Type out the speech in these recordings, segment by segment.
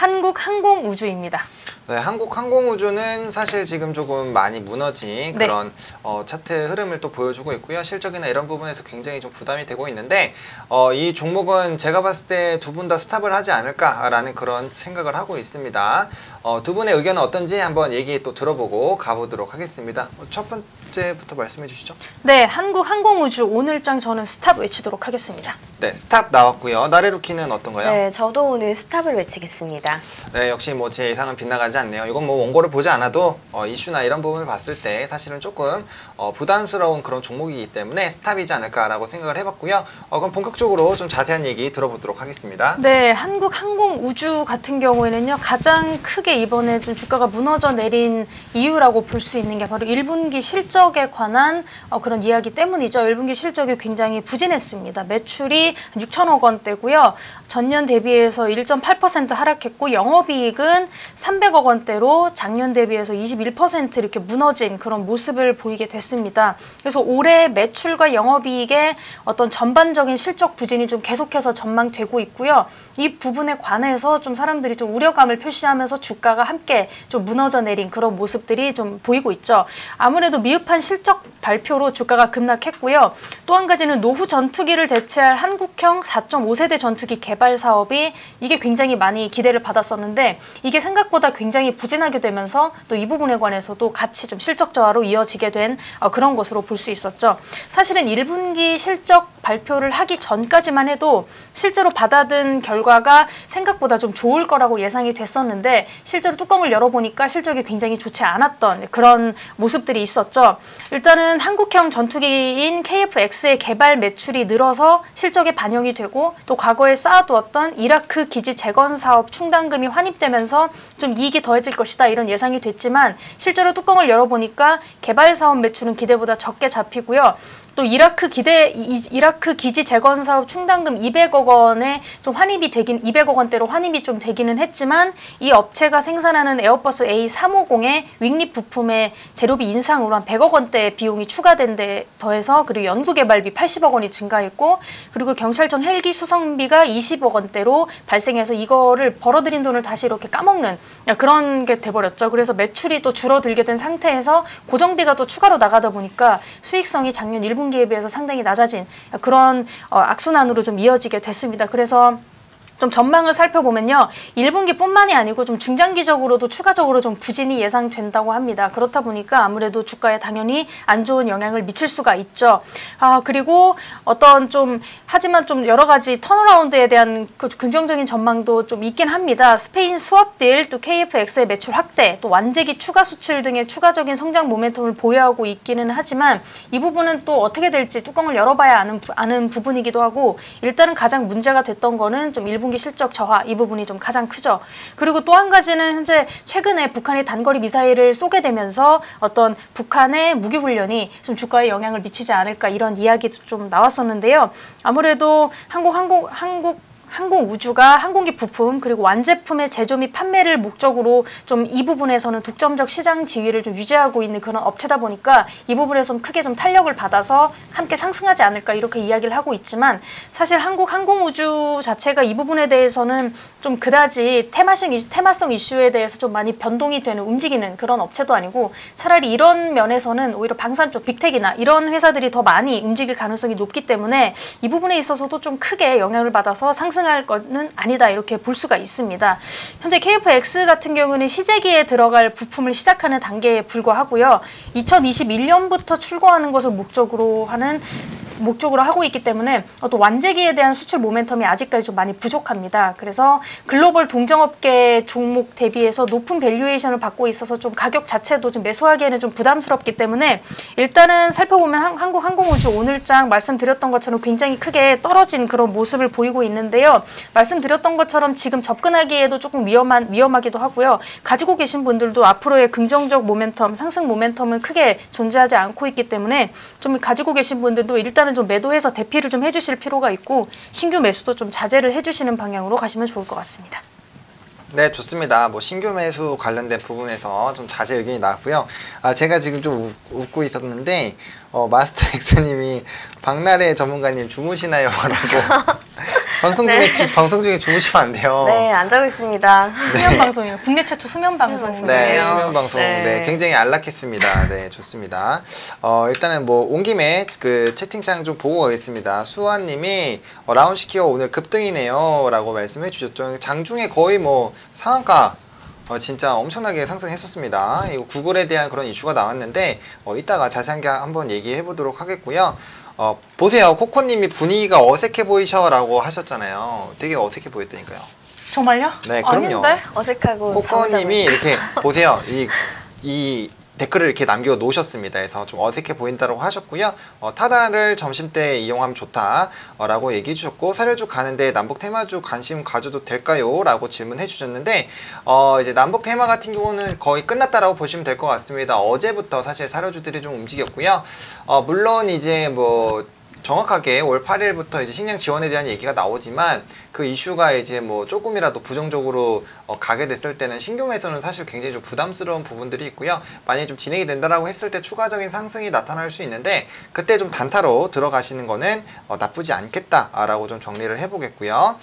한국항공우주입니다. 네, 한국항공우주는 사실 지금 조금 많이 무너진 그런 차트 흐름을 또 보여주고 있고요. 실적이나 이런 부분에서 굉장히 좀 부담이 되고 있는데 이 종목은 제가 봤을 때 두 분 다 스탑을 하지 않을까라는 그런 생각을 하고 있습니다. 두 분의 의견은 어떤지 한번 얘기 또 들어보고 가보도록 하겠습니다. 첫 번째부터 말씀해 주시죠. 네, 한국항공우주 오늘장 저는 스탑 외치도록 하겠습니다. 네, 스탑 나왔고요. 나래루키는 어떤가요? 네, 저도 오늘 스탑을 외치겠습니다. 네, 역시 뭐 제 예상은 빗나가지 않네요. 이건 뭐 원고를 보지 않아도 이슈나 이런 부분을 봤을 때 사실은 조금 부담스러운 그런 종목이기 때문에 스탑이지 않을까라고 생각을 해봤고요. 그럼 본격적으로 좀 자세한 얘기 들어보도록 하겠습니다. 네, 한국항공우주 같은 경우에는요, 가장 크게 이번에 좀 주가가 무너져 내린 이유라고 볼 수 있는 게 바로 1분기 실적에 관한 그런 이야기 때문이죠. 1분기 실적이 굉장히 부진했습니다. 매출이 6천억 원대고요. 전년 대비해서 1.8% 하락했고 영업이익은 300억 원대로 작년 대비해서 21% 이렇게 무너진 그런 모습을 보이게 됐습니다. 그래서 올해 매출과 영업이익의 어떤 전반적인 실적 부진이 좀 계속해서 전망되고 있고요. 이 부분에 관해서 좀 사람들이 좀 우려감을 표시하면서 주가가 함께 좀 무너져 내린 그런 모습들이 좀 보이고 있죠. 아무래도 미흡한 실적 발표로 주가가 급락했고요. 또 한 가지는 노후 전투기를 대체할 한국형 4.5세대 전투기 개발 사업이 이게 굉장히 많이 기대를 받았었는데 이게 생각보다 굉장히 부진하게 되면서 또 이 부분에 관해서도 같이 좀 실적 저하로 이어지게 된 그런 것으로 볼 수 있었죠. 사실은 1분기 실적 발표를 하기 전까지만 해도 실제로 받아든 결과가 생각보다 좀 좋을 거라고 예상이 됐었는데 실제로 뚜껑을 열어보니까 실적이 굉장히 좋지 않았던 그런 모습들이 있었죠. 일단은 한국형 전투기인 KF-X의 개발 매출이 늘어서 실적에 반영이 되고 또 과거에 쌓아두었던 이라크 기지 재건 사업 충당금이 환입되면서 좀 이익이 더해질 것이다 이런 예상이 됐지만 실제로 뚜껑을 열어보니까 개발 사업 매출은 기대보다 적게 잡히고요. 또 이라크 기지 재건 사업 충당금 200억 원에 좀 환입이 되긴 200억 원대로 환입이 좀 되기는 했지만 이 업체가 생산하는 에어버스 A350의 윙립 부품의 재료비 인상으로 한 100억 원대 비용이 추가된 데 더해서 그리고 연구개발비 80억 원이 증가했고 그리고 경찰청 헬기 수송비가 20억 원대로 발생해서 이거를 벌어들인 돈을 다시 이렇게 까먹는 그런 게 돼버렸죠. 그래서 매출이 또 줄어들게 된 상태에서 고정비가 또 추가로 나가다 보니까 수익성이 작년 1분기에 비해서 상당히 낮아진 그런 악순환으로 좀 이어지게 됐습니다. 그래서 좀 전망을 살펴보면요. 1분기뿐만이 아니고 좀 중장기적으로도 추가적으로 좀 부진이 예상된다고 합니다. 그렇다 보니까 아무래도 주가에 당연히 안 좋은 영향을 미칠 수가 있죠. 그리고 하지만 좀 여러 가지 턴어라운드에 대한 그 긍정적인 전망도 좀 있긴 합니다. 스페인 스왑딜, 또 KF-X의 매출 확대, 또 완제기 추가 수출 등의 추가적인 성장 모멘텀을 보유하고 있기는 하지만 이 부분은 또 어떻게 될지 뚜껑을 열어봐야 아는 부분이기도 하고 일단은 가장 문제가 됐던 거는 좀 1분기 실적 저하 이 부분이 좀 가장 크죠. 그리고 또 한 가지는 현재 최근에 북한이 단거리 미사일을 쏘게 되면서 어떤 북한의 무기훈련이 좀 주가에 영향을 미치지 않을까 이런 이야기도 좀 나왔었는데요. 아무래도 항공우주가 항공기 부품 그리고 완제품의 제조 및 판매를 목적으로 좀 이 부분에서는 독점적 시장 지위를 좀 유지하고 있는 그런 업체다 보니까 이 부분에서 좀 크게 좀 탄력을 받아서 함께 상승하지 않을까 이렇게 이야기를 하고 있지만 사실 한국항공우주 자체가 이 부분에 대해서는 좀 그다지 테마성 이슈에 대해서 좀 많이 변동이 되는 움직이는 그런 업체도 아니고 차라리 이런 면에서는 오히려 방산 쪽 빅텍이나 이런 회사들이 더 많이 움직일 가능성이 높기 때문에 이 부분에 있어서도 좀 크게 영향을 받아서 상승할 것은 아니다 이렇게 볼 수가 있습니다. 현재 KF-X 같은 경우는 시제기에 들어갈 부품을 시작하는 단계에 불과하고요. 2021년부터 출고하는 것을 목적으로 하고 있기 때문에 또 완제기에 대한 수출 모멘텀이 아직까지 좀 많이 부족합니다. 그래서 글로벌 동정업계 종목 대비해서 높은 밸류에이션을 받고 있어서 좀 가격 자체도 좀 매수하기에는 좀 부담스럽기 때문에 일단은 살펴보면 한국항공우주 오늘장 말씀드렸던 것처럼 굉장히 크게 떨어진 그런 모습을 보이고 있는데요. 말씀드렸던 것처럼 지금 접근하기에도 조금 위험하기도 하고요. 가지고 계신 분들도 앞으로의 긍정적 모멘텀, 상승 모멘텀은 크게 존재하지 않고 있기 때문에 좀 가지고 계신 분들도 일단은 좀 매도해서 대피를 좀 해주실 필요가 있고 신규 매수도 좀 자제를 해주시는 방향으로 가시면 좋을 것 같습니다. 네, 좋습니다. 뭐 신규 매수 관련된 부분에서 좀 자제 의견이 나왔고요. 제가 지금 좀 웃고 있었는데 마스터 X님이 박나래 전문가님 주무시나요? 라고 방송 중에 주무시면 안 돼요. 네, 안 자고 있습니다. 수면 방송이에요. 국내 최초 수면 방송. 네, 수면 방송. 네. 네, 굉장히 안락했습니다. 네, 좋습니다. 일단은 뭐 온 김에 그 채팅창 좀 보고 가겠습니다. 수아님이 라운시키어 오늘 급등이네요라고 말씀해 주셨죠. 장중에 거의 뭐 상한가. 진짜 엄청나게 상승했었습니다. 이거 구글에 대한 그런 이슈가 나왔는데 이따가 자세하게 한번 얘기해 보도록 하겠고요. 보세요. 코코님이 분위기가 어색해 보이셔라고 하셨잖아요. 되게 어색해 보였다니까요. 정말요? 네, 그럼요. 아닌데? 어색하고 코코님이 이렇게 보세요. 이 댓글을 이렇게 남겨 놓으셨습니다. 그래서 좀 어색해 보인다고 하셨고요. 타다를 점심때 이용하면 좋다라고 얘기해 주셨고, 사료주 가는데 남북 테마주 관심 가져도 될까요? 라고 질문해 주셨는데 이제 남북 테마 같은 경우는 거의 끝났다라고 보시면 될 것 같습니다. 어제부터 사실 사료주들이 좀 움직였고요. 물론 이제 뭐 정확하게 올 8일부터 이제 식량 지원에 대한 얘기가 나오지만 그 이슈가 이제 뭐 조금이라도 부정적으로 가게 됐을 때는 신규에서는 사실 굉장히 좀 부담스러운 부분들이 있고요. 만약에 좀 진행이 된다라고 했을 때 추가적인 상승이 나타날 수 있는데 그때 좀 단타로 들어가시는 거는 나쁘지 않겠다라고 좀 정리를 해보겠고요.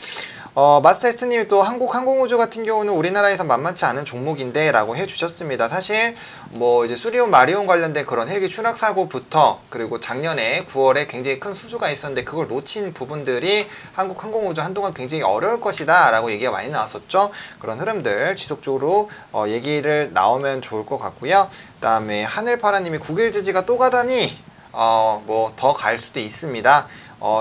마스터스님이 또 한국항공우주 같은 경우는 우리나라에서 만만치 않은 종목인데 라고 해주셨습니다. 사실 뭐 이제 수리온 마리온 관련된 그런 헬기 추락 사고부터 그리고 작년에 9월에 굉장히 큰 수주가 있었는데 그걸 놓친 부분들이 한국항공우주 한동안 굉장히 어려울 것이다 라고 얘기가 많이 나왔었죠. 그런 흐름들 지속적으로 얘기를 나오면 좋을 것 같고요. 그 다음에 하늘파라님이 9일 지지가 또 가다니 뭐 더 갈 수도 있습니다.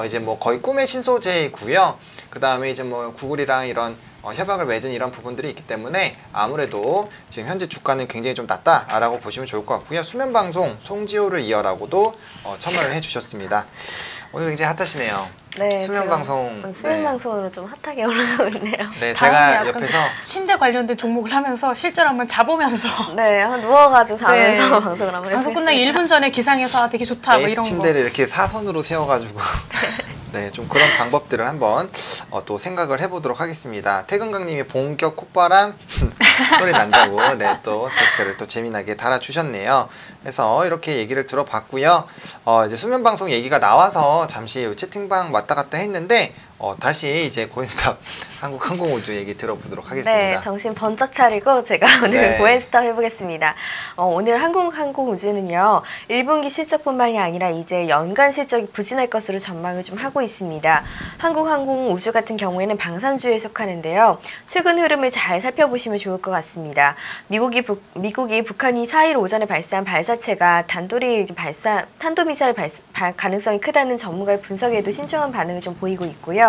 이제 뭐 거의 꿈의 신소재이고요. 그 다음에 이제 뭐 구글이랑 이런 협약을 맺은 이런 부분들이 있기 때문에 아무래도 지금 현재 주가는 굉장히 좀 낮다라고 보시면 좋을 것 같고요. 수면방송 송지호를 이어라고도 첨언을 해주셨습니다. 오늘 굉장히 핫하시네요. 네, 수면방송. 수면방송으로 좀 핫하게 올라가고 있네요. 네, 다음에 제가 약간 옆에서 침대 관련된 종목을 하면서 실제로 한번 자보면서 네, 한번 누워가지고 자면서 네. 방송을 한번 방송 끝나기 1분 전에 기상해서 되게 좋다 뭐 에이스 이런 거. 침대를 이렇게 사선으로 세워가지고 네, 좀 그런 방법들을 한번 또 생각을 해보도록 하겠습니다. 태근강님이 본격 콧바람 소리 난다고 네, 또 댓글을 또 재미나게 달아주셨네요. 그래서 이렇게 얘기를 들어봤고요. 이제 수면방송 얘기가 나와서 잠시 채팅방 왔다 갔다 했는데 다시 이제 고엔스탑 한국항공우주 얘기 들어보도록 하겠습니다. 네, 정신 번쩍 차리고 제가 오늘 네. 고엔스탑 해보겠습니다. 오늘 한국항공우주는요 1분기 실적뿐만이 아니라 이제 연간 실적이 부진할 것으로 전망을 좀 하고 있습니다. 한국항공우주 같은 경우에는 방산주에 속하는데요. 최근 흐름을 잘 살펴보시면 좋을 것 같습니다. 미국이 북한이 4일 오전에 발사한 발사체가 탄도미사일 가능성이 크다는 전문가의 분석에도 신중한 반응을 좀 보이고 있고요.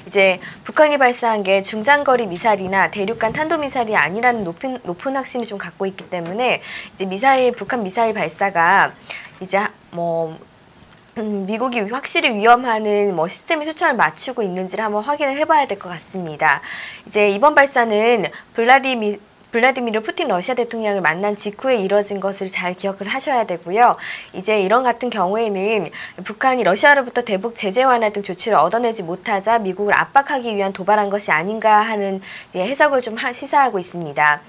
이제 북한이 발사한 게 중장거리 미사일이나 대륙간 탄도미사일이 아니라는 높은 확신을 좀 갖고 있기 때문에 이제 북한 미사일 발사가 이제 미국이 확실히 위험하는 시스템에 초점을 맞추고 있는지를 한번 확인을 해봐야 될 것 같습니다. 이제 이번 발사는 블라디미르 푸틴 러시아 대통령을 만난 직후에 이뤄진 것을 잘 기억을 하셔야 되고요. 이제 이런 같은 경우에는 북한이 러시아로부터 대북 제재 완화 등 조치를 얻어내지 못하자 미국을 압박하기 위한 도발한 것이 아닌가 하는 해석을 좀 시사하고 있습니다.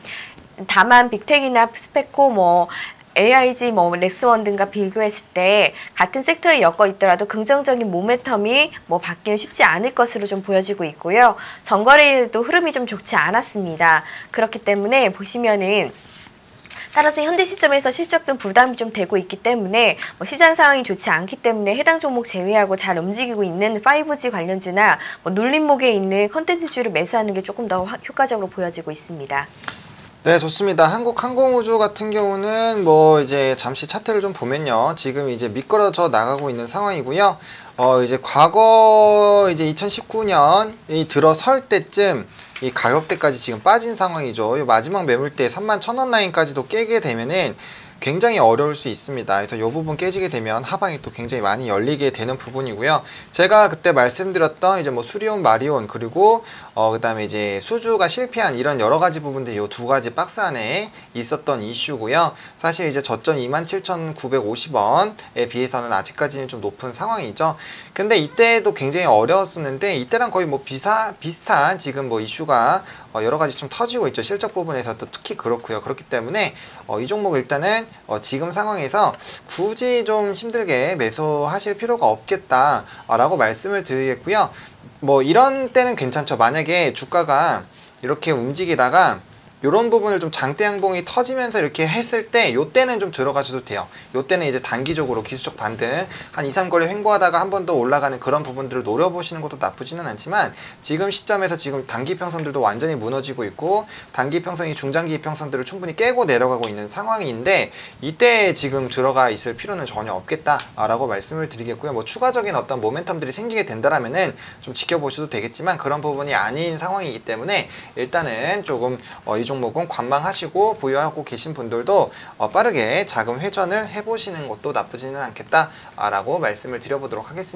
다만 빅텍이나 스페코 AIG, 렉스원 등과 비교했을 때 같은 섹터에 엮어 있더라도 긍정적인 모멘텀이 받기는 쉽지 않을 것으로 좀 보여지고 있고요. 전거래일도 흐름이 좀 좋지 않았습니다. 그렇기 때문에 보시면은 따라서 현재 시점에서 실적 등 부담이 좀 되고 있기 때문에 시장 상황이 좋지 않기 때문에 해당 종목 제외하고 잘 움직이고 있는 5G 관련주나 눌림목에 있는 컨텐츠주를 매수하는 게 조금 더 효과적으로 보여지고 있습니다. 네, 좋습니다. 한국항공우주 같은 경우는 이제 잠시 차트를 좀 보면요. 지금 이제 미끄러져 나가고 있는 상황이고요. 이제 과거 이제 2019년이 들어설 때쯤 이 가격대까지 지금 빠진 상황이죠. 이 마지막 매물대 31,000원 라인까지도 깨게 되면은 굉장히 어려울 수 있습니다. 그래서 이 부분 깨지게 되면 하방이 또 굉장히 많이 열리게 되는 부분이고요. 제가 그때 말씀드렸던 이제 수리온, 마리온 그리고 그다음에 이제 수주가 실패한 이런 여러 가지 부분들 이 두 가지 박스 안에 있었던 이슈고요. 사실 이제 저점 27,950원에 비해서는 아직까지는 좀 높은 상황이죠. 근데 이때도 굉장히 어려웠었는데 이때랑 거의 비슷한 지금 이슈가 여러 가지 좀 터지고 있죠. 실적 부분에서 또 특히 그렇고요. 그렇기 때문에 이 종목 일단은 지금 상황에서 굳이 좀 힘들게 매수하실 필요가 없겠다라고 말씀을 드리겠고요. 뭐 이런 때는 괜찮죠. 만약에 주가가 이렇게 움직이다가 이런 부분을 좀 장대 양봉이 터지면서 이렇게 했을 때 요때는 좀 들어가셔도 돼요. 요때는 이제 단기적으로 기술적 반등 한 2, 3거래 횡보하다가 한 번 더 올라가는 그런 부분들을 노려보시는 것도 나쁘지는 않지만 지금 시점에서 지금 단기 평선들도 완전히 무너지고 있고 단기 평선이 중장기 평선들을 충분히 깨고 내려가고 있는 상황인데 이때 지금 들어가 있을 필요는 전혀 없겠다라고 말씀을 드리겠고요. 뭐 추가적인 어떤 모멘텀들이 생기게 된다라면은 좀 지켜보셔도 되겠지만 그런 부분이 아닌 상황이기 때문에 일단은 조금 이 종목은 관망하시고 보유하고 계신 분들도 빠르게 자금 회전을 해보시는 것도 나쁘지는 않겠다라고 말씀을 드려보도록 하겠습니다.